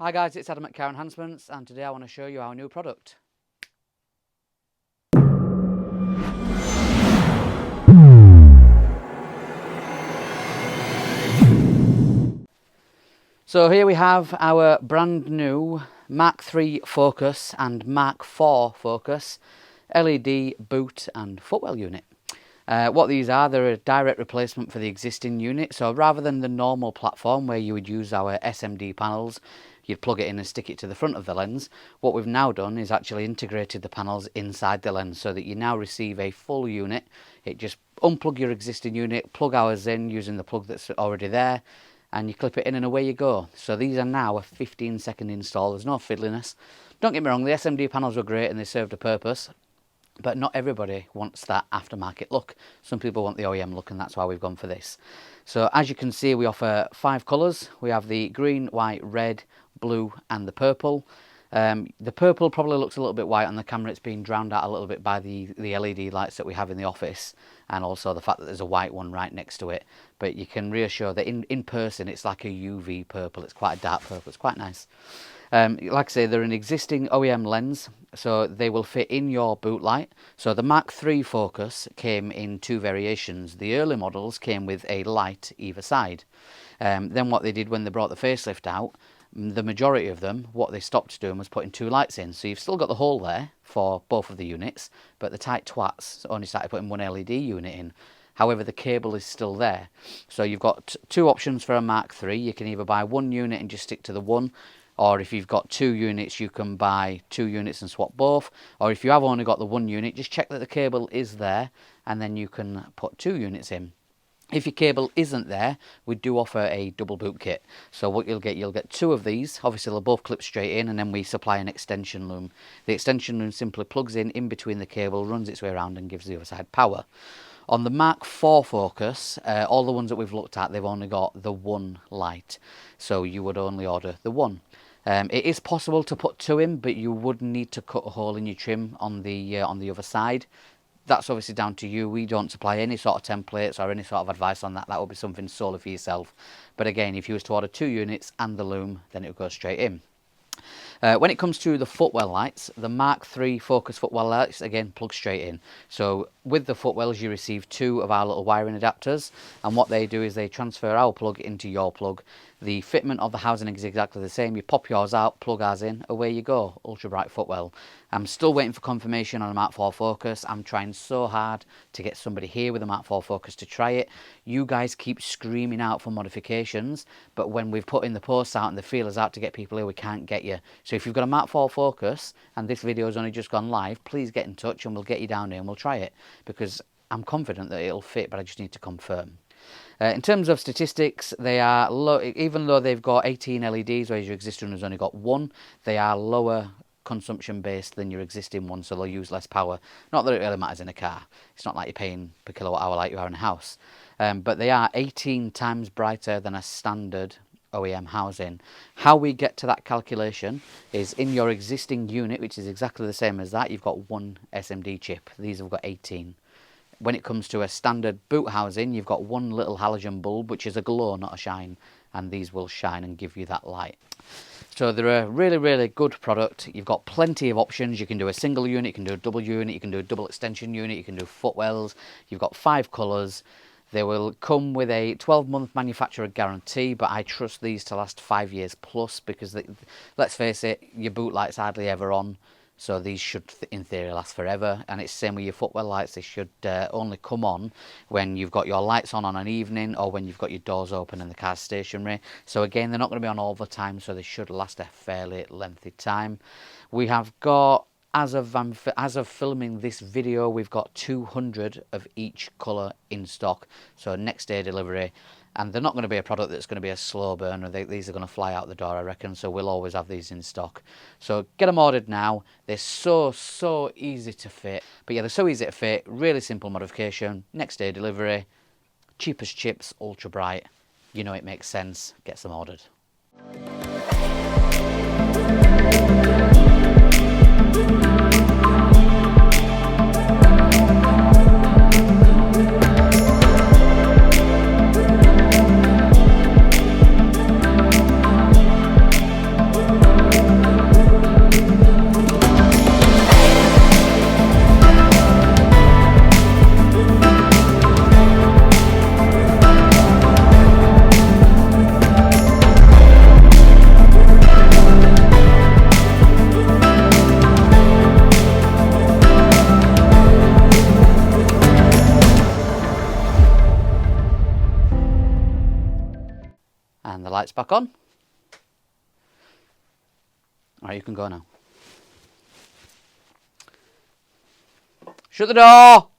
Hi guys, it's Adam at Car Enhancements, and today I want to show you our new product. So here we have our brand new MK3 Focus and MK4 Focus LED boot and footwell unit. What these are, they're a direct replacement for the existing unit. So rather than the normal platform where you would use our SMD panels, you'd plug it in and stick it to the front of the lens. What we've now done is actually integrated the panels inside the lens so that you now receive a full unit. It just unplug your existing unit, plug ours in using the plug that's already there, and you clip it in and away you go. So these are now a 15-second install. There's no fiddliness. Don't get me wrong, the SMD panels were great and they served a purpose, but not everybody wants that aftermarket look. Some people want the OEM look, and that's why we've gone for this. So as you can see, we offer 5 colours. We have the green, white, red, blue and the purple. The purple probably looks a little bit white on the camera. It's been drowned out a little bit by the LED lights that we have in the office, and also the fact that there's a white one right next to it. But you can reassure that in person it's like a UV purple. It's quite a dark purple. It's quite nice. Like I say, they're an existing OEM lens, so they will fit in your boot light. So the MK3 Focus came in 2 variations. The early models came with a light either side. Then what they did when they brought the facelift out, the majority of them, what they stopped doing was putting 2 lights in. So you've still got the hole there for both of the units, but the tight twats only started putting 1 LED unit in. However, the cable is still there. So you've got 2 options for a MK3. You can either buy 1 unit and just stick to the one, or if you've got 2 units, you can buy 2 units and swap both. Or if you have only got the 1 unit, just check that the cable is there, and then you can put 2 units in. If your cable isn't there, we do offer a double boot kit. So what you'll get 2 of these. Obviously they'll both clip straight in, and then we supply an extension loom. The extension loom simply plugs in between the cable, runs its way around and gives the other side power. On the MK4 Focus, all the ones that we've looked at, they've only got the 1 light. So you would only order the 1. It is possible to put 2 in, but you would need to cut a hole in your trim on the other side. That's obviously down to you. We don't supply any sort of templates or any sort of advice on that. That would be something solely for yourself. But again, if you was to order 2 units and the loom, then it would go straight in. When it comes to the footwell lights, the MK3 Focus footwell lights, again, plug straight in. So with the footwells, you receive 2 of our little wiring adapters, and what they do is they transfer our plug into your plug. The fitment of the housing is exactly the same. You pop yours out, plug ours in, away you go. Ultra bright footwell. I'm still waiting for confirmation on a MK4 Focus. I'm trying so hard to get somebody here with a MK4 Focus to try it. You guys keep screaming out for modifications, but when we've put in the posts out and the feelers out to get people here, we can't get you. So if you've got a MK4 Focus and this video has only just gone live, please get in touch and we'll get you down here and we'll try it, because I'm confident that it'll fit, but I just need to confirm. In terms of statistics, they are low. Even though they've got 18 LEDs, whereas your existing one has only got 1, they are lower consumption based than your existing one, so they'll use less power. Not that it really matters in a car. It's not like you're paying per kilowatt hour like you are in a house. But they are 18 times brighter than a standard OEM housing. How we get to that calculation is in your existing unit, which is exactly the same as that, you've got 1 SMD chip. These have got 18. When it comes to a standard boot housing, you've got 1 little halogen bulb, which is a glow, not a shine, and these will shine and give you that light. So they're a really, really good product. You've got plenty of options. You can do a single unit, you can do a double unit, you can do a double extension unit, you can do footwells. You've got 5 colours. They will come with a 12-month manufacturer guarantee, but I trust these to last 5 years plus, because let's face it, your boot light's hardly ever on. So these should, in theory, last forever. And it's the same with your footwell lights. They should only come on when you've got your lights on an evening, or when you've got your doors open and the car's stationary. So again, they're not going to be on all the time, so they should last a fairly lengthy time. We have got, as of filming this video, we've got 200 of each colour in stock. So next day delivery. And they're not going to be a product that's going to be a slow burner. These are going to fly out the door, I reckon, so we'll always have these in stock. So get them ordered now. They're so easy to fit. But yeah, they're so easy to fit, really simple modification, next day delivery, cheap as chips, ultra bright. You know it makes sense. Get some ordered. lights back on. Alright, you can go now. Shut the door!